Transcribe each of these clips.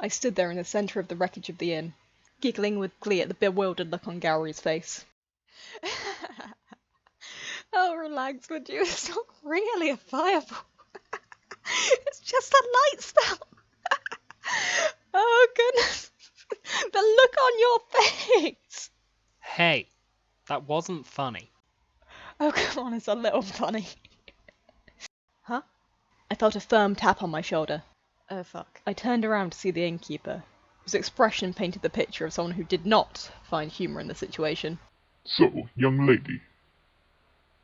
I stood there in the centre of the wreckage of the inn, giggling with glee at the bewildered look on Gowry's face. Oh, relax, would you? It's not really a fireball. It's just a light spell. Oh, goodness. The look on your face. Hey, that wasn't funny. Oh, come on, it's a little funny. Huh? I felt a firm tap on my shoulder. Oh, fuck. I turned around to see the innkeeper, whose expression painted the picture of someone who did not find humour in the situation. So, young lady,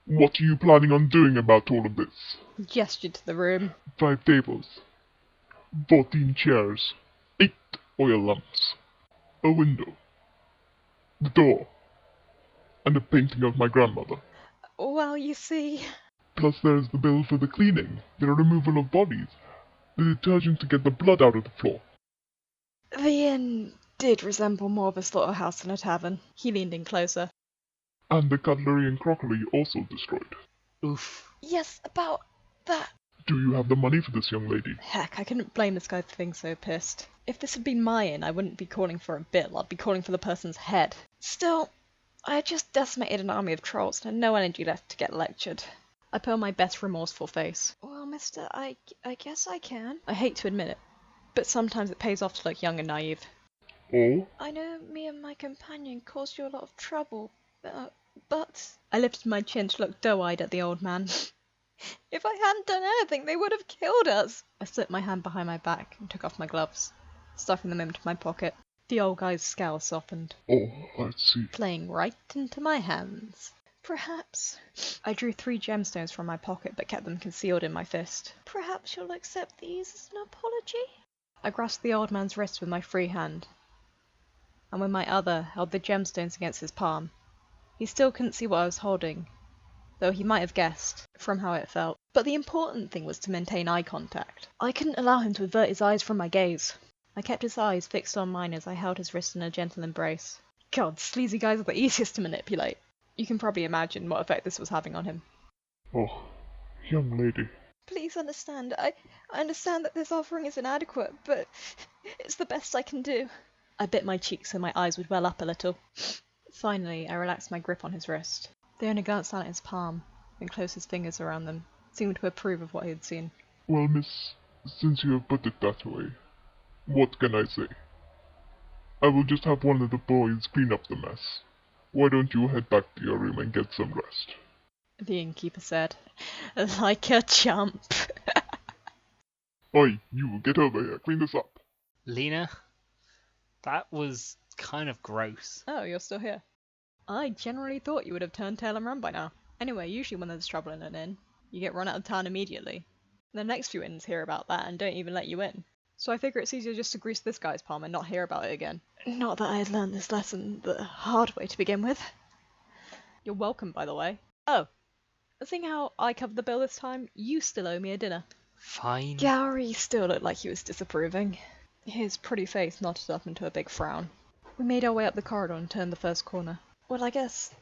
what are you planning on doing about all of this? He gestured to the room. 5 tables, 14 chairs, 8 oil lamps, a window, the door, and a painting of my grandmother. Well, you see... Plus there's the bill for the cleaning, the removal of bodies, the detergent to get the blood out of the floor. The inn did resemble more of a slaughterhouse than a tavern. He leaned in closer. And the cutlery and crockery also destroyed. Oof. Yes, about that. Do you have the money for this, young lady? Heck, I couldn't blame this guy for being so pissed. If this had been my inn, I wouldn't be calling for a bill, I'd be calling for the person's head. Still, I had just decimated an army of trolls and had no energy left to get lectured. I put on my best remorseful face. Well, mister, I guess I can. I hate to admit it, but sometimes it pays off to look young and naive. Oh? I know me and my companion caused you a lot of trouble, but... I lifted my chin to look doe-eyed at the old man. If I hadn't done anything, they would have killed us. I slipped my hand behind my back and took off my gloves, stuffing them into my pocket. The old guy's scowl softened. Oh, I see. Playing right into my hands. Perhaps. I drew 3 gemstones from my pocket but kept them concealed in my fist. Perhaps you'll accept these as an apology? I grasped the old man's wrist with my free hand, and with my other held the gemstones against his palm. He still couldn't see what I was holding, though he might have guessed from how it felt. But the important thing was to maintain eye contact. I couldn't allow him to avert his eyes from my gaze. I kept his eyes fixed on mine as I held his wrist in a gentle embrace. God, sleazy guys are the easiest to manipulate. You can probably imagine what effect this was having on him. Oh, young lady. Please understand. I understand that this offering is inadequate, but it's the best I can do. I bit my cheeks so my eyes would well up a little. Finally, I relaxed my grip on his wrist. They only glanced down at his palm, then closed his fingers around them, seeming to approve of what he had seen. Well, miss, since you have put it that way, what can I say? I will just have one of the boys clean up the mess. Why don't you head back to your room and get some rest? The innkeeper said, like a chump. Oi, you, get over here, clean this up. Lena, that was kind of gross. Oh, you're still here. I generally thought you would have turned tail and run by now. Anyway, usually when there's trouble in an inn, you get run out of town immediately. The next few inns hear about that and don't even let you in. So I figure it's easier just to grease this guy's palm and not hear about it again. Not that I had learned this lesson the hard way to begin with. You're welcome, by the way. Oh, seeing how I covered the bill this time, you still owe me a dinner. Fine. Gowry still looked like he was disapproving. His pretty face knotted up into a big frown. We made our way up the corridor and turned the first corner. Well, I guess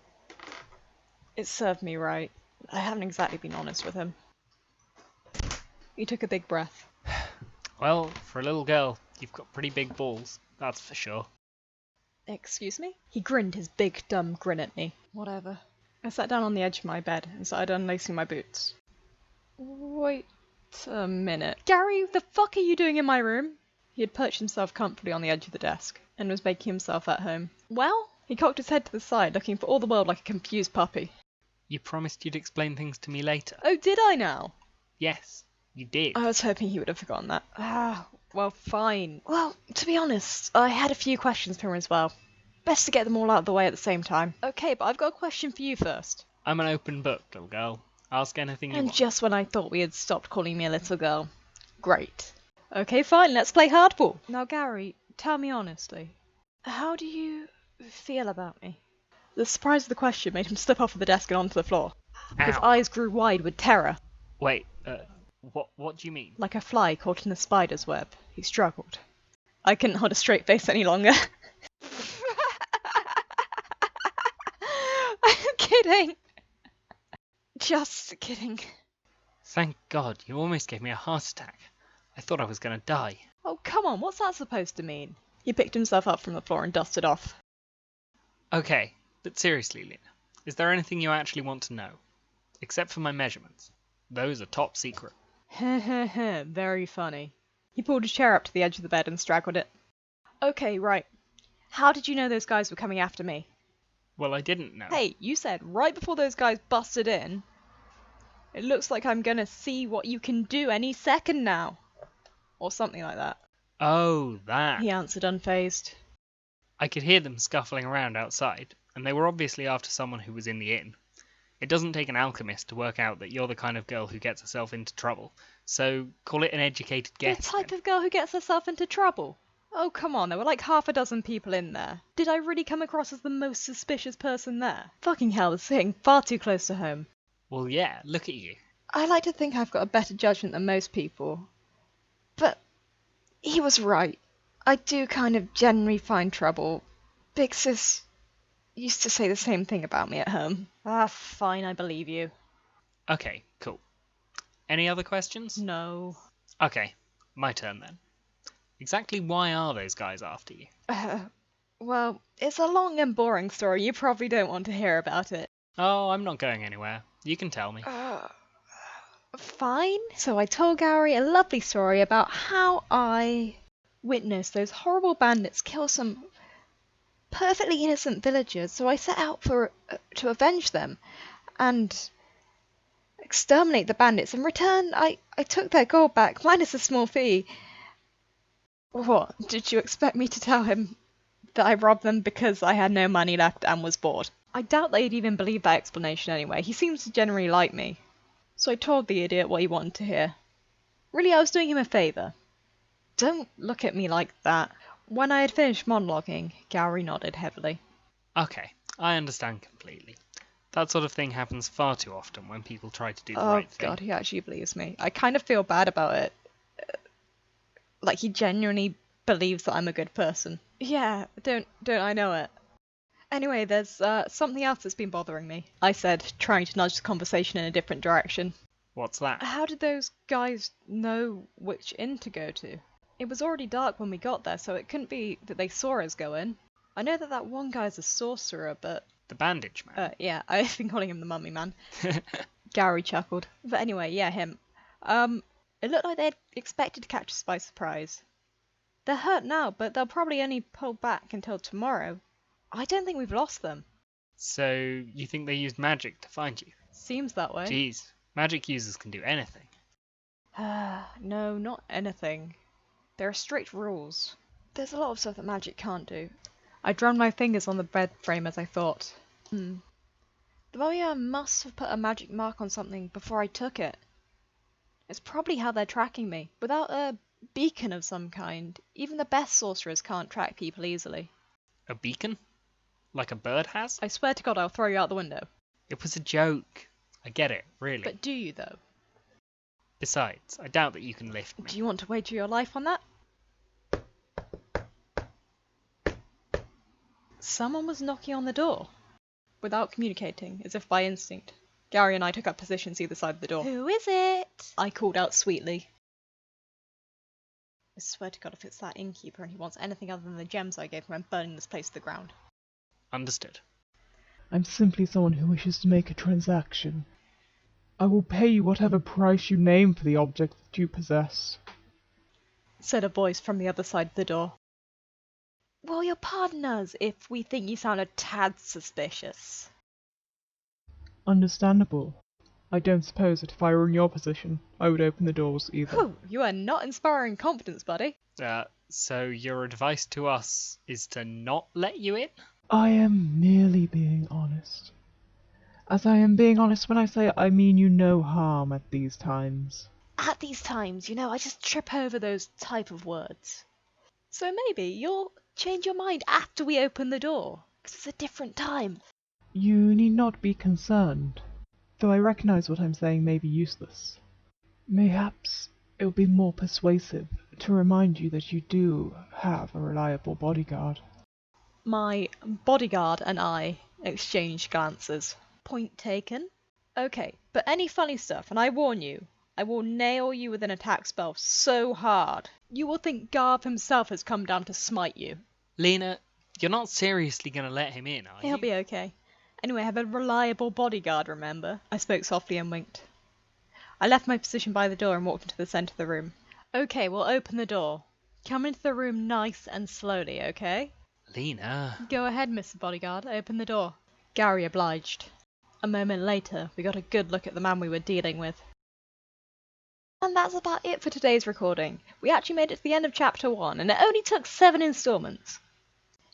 it served me right. I haven't exactly been honest with him. He took a big breath. Well, for a little girl, you've got pretty big balls, that's for sure. Excuse me? He grinned his big, dumb grin at me. Whatever. I sat down on the edge of my bed and started unlacing my boots. Wait a minute. Gary, the fuck are you doing in my room? He had perched himself comfortably on the edge of the desk and was making himself at home. Well? He cocked his head to the side, looking for all the world like a confused puppy. You promised you'd explain things to me later. Oh, did I now? Yes, you did. I was hoping he would have forgotten that. Well, fine. Well, to be honest, I had a few questions for him as well. Best to get them all out of the way at the same time. Okay, but I've got a question for you first. I'm an open book, little girl. Ask anything you And want. just when I thought we had stopped calling me a little girl. Great. Okay, fine, let's play hardball. Now, Gary, tell me honestly, how do you feel about me? The surprise of the question made him slip off of the desk and onto the floor. His Ow. eyes grew wide with terror. Wait, what do you mean? Like a fly caught in a spider's web, he struggled. I couldn't hold a straight face any longer. I'm kidding. Just kidding. Thank God, you almost gave me a heart attack. I thought I was gonna die. Oh, come come on, what's that supposed to mean? He picked himself up from the floor and dusted off. Okay, but seriously, Lena, is there anything you actually want to know? Except for my measurements. Those are top secret. Heh heh heh, very funny. He pulled his chair up to the edge of the bed and straggled it. Okay, right. How did you know those guys were coming after me? Well, I didn't know. Hey, you said right before those guys busted in, it looks like I'm gonna see what you can do any second now. Or something like that. Oh, that. He answered unfazed. I could hear them scuffling around outside, and they were obviously after someone who was in the inn. It doesn't take an alchemist to work out that you're the kind of girl who gets herself into trouble, so call it an educated guess. The type then. of girl who gets herself into trouble? Oh, come on, there were like half a dozen people in there. Did I really come across as the most suspicious person there? Fucking hell, this is hitting far too close to home. Well, yeah, look at you. I like to think I've got a better judgment than most people. But he was right. I do kind of generally find trouble. Big Sis used to say the same thing about me at home. Ah, fine, I believe you. Okay, cool. Any other questions? No. Okay, my turn then. Exactly why are those guys after you? Well, it's a long and boring story. You probably don't want to hear about it. Oh, I'm not going anywhere. You can tell me. Fine. So I told Gary a lovely story about how I witnessed those horrible bandits kill some perfectly innocent villagers. So I set out to avenge them and exterminate the bandits. In return, I took their gold back, minus a small fee. What? Did you expect me to tell him that I robbed them because I had no money left and was bored? I doubt they'd even believe that explanation anyway. He seems to generally like me. So I told the idiot what he wanted to hear. Really, I was doing him a favour. Don't look at me like that. When I had finished monologuing, Gary nodded heavily. Okay, I understand completely. That sort of thing happens far too often when people try to do the Oh right thing. god, he actually believes me. I kind of feel bad about it. Like he genuinely believes that I'm a good person. Yeah, don't I know it. Anyway, there's something else that's been bothering me, I said, trying to nudge the conversation in a different direction. What's that? How did those guys know which inn to go to? It was already dark when we got there, so it couldn't be that they saw us go in. I know that one guy's a sorcerer, but... The bandage man. Yeah, I've been calling him the mummy man. Gary chuckled. But anyway, yeah, him. It looked like they'd expected to catch us by surprise. They're hurt now, but they'll probably only pull back until tomorrow. I don't think we've lost them. So, you think they used magic to find you? Seems that way. Jeez, magic users can do anything. No, not anything. There are strict rules. There's a lot of stuff that magic can't do. I drummed my fingers on the bed frame as I thought. The mummy man must have put a magic mark on something before I took it. It's probably how they're tracking me. Without a beacon of some kind, even the best sorcerers can't track people easily. A beacon? Like a bird has? I swear to God I'll throw you out the window. It was a joke. I get it, really. But do you, though? Besides, I doubt that you can lift me. Do you want to wager your life on that? Someone was knocking on the door. Without communicating, as if by instinct, Gary and I took up positions either side of the door. Who is it? I called out sweetly. I swear to God if it's that innkeeper and he wants anything other than the gems I gave him, I'm burning this place to the ground. Understood. I'm simply someone who wishes to make a transaction. I will pay you whatever price you name for the object that you possess, said a voice from the other side of the door. Will you pardon us if we think you sound a tad suspicious? Understandable. I don't suppose that if I were in your position, I would open the doors either. Whew, you are not inspiring confidence, buddy. So your advice to us is to not let you in? I am merely being honest. As I am being honest when I say I mean you no harm at these times. At these times, I just trip over those type of words. So maybe you'll change your mind after we open the door, because it's a different time. You need not be concerned, though I recognize what I'm saying may be useless. Mayhaps it will be more persuasive to remind you that you do have a reliable bodyguard. My bodyguard and I exchanged glances. Point taken. Okay, but any funny stuff, and I warn you, I will nail you with an attack spell so hard, You will think Garv himself has come down to smite you. Lena, you're not seriously going to let him in, are He'll you? be okay. Anyway, I have a reliable bodyguard, remember? I spoke softly and winked. I left my position by the door and walked into the centre of the room. Okay, we'll open the door. Come into the room nice and slowly, okay? Lena. Go ahead, Mr. Bodyguard, open the door. Gary obliged. A moment later, we got a good look at the man we were dealing with. And that's about it for today's recording. We actually made it to the end of chapter 1, and it only took 7 installments.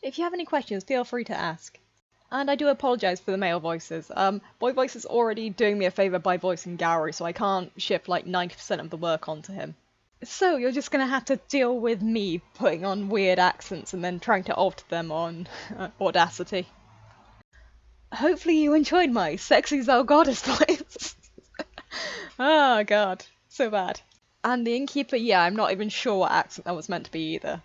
If you have any questions, feel free to ask. And I do apologise for the male voices. Boy Voice is already doing me a favour by voicing Gary, so I can't shift like 90% of the work onto him. So you're just going to have to deal with me putting on weird accents and then trying to alter them on Audacity. Hopefully you enjoyed my sexy Zell Goddess voice. Oh god, so bad. And the innkeeper, yeah, I'm not even sure what accent that was meant to be either.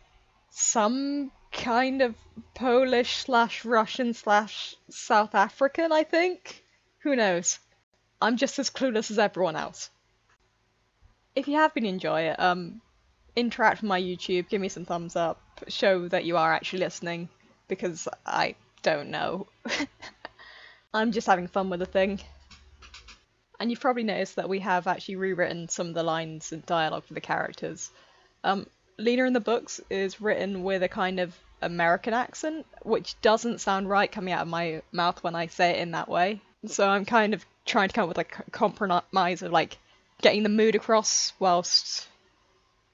Some kind of Polish/Russian/South African, I think? Who knows? I'm just as clueless as everyone else. If you have been enjoying it, interact with my YouTube, give me some thumbs up, show that you are actually listening, because I don't know. I'm just having fun with the thing. And you've probably noticed that we have actually rewritten some of the lines and dialogue for the characters. Lena in the books is written with a kind of American accent, which doesn't sound right coming out of my mouth when I say it in that way. So I'm kind of trying to come up with like a compromise of like getting the mood across whilst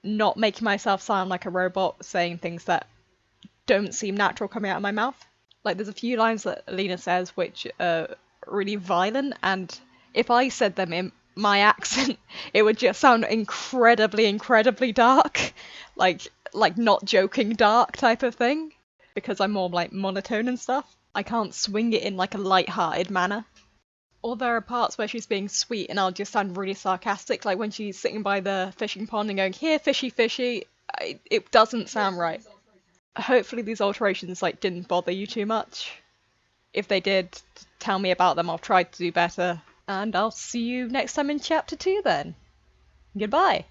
not making myself sound like a robot saying things that don't seem natural coming out of my mouth. Like there's a few lines that Lena says which are really violent, and if I said them in my accent, it would just sound incredibly, incredibly dark. Like not joking dark type of thing. Because I'm more like monotone and stuff. I can't swing it in like a light-hearted manner. Or there are parts where she's being sweet and I'll just sound really sarcastic, like when she's sitting by the fishing pond and going, "Here, fishy, fishy." It doesn't sound right. Hopefully these alterations like didn't bother you too much. If they did, tell me about them. I'll try to do better. And I'll see you next time in chapter 2 then. Goodbye.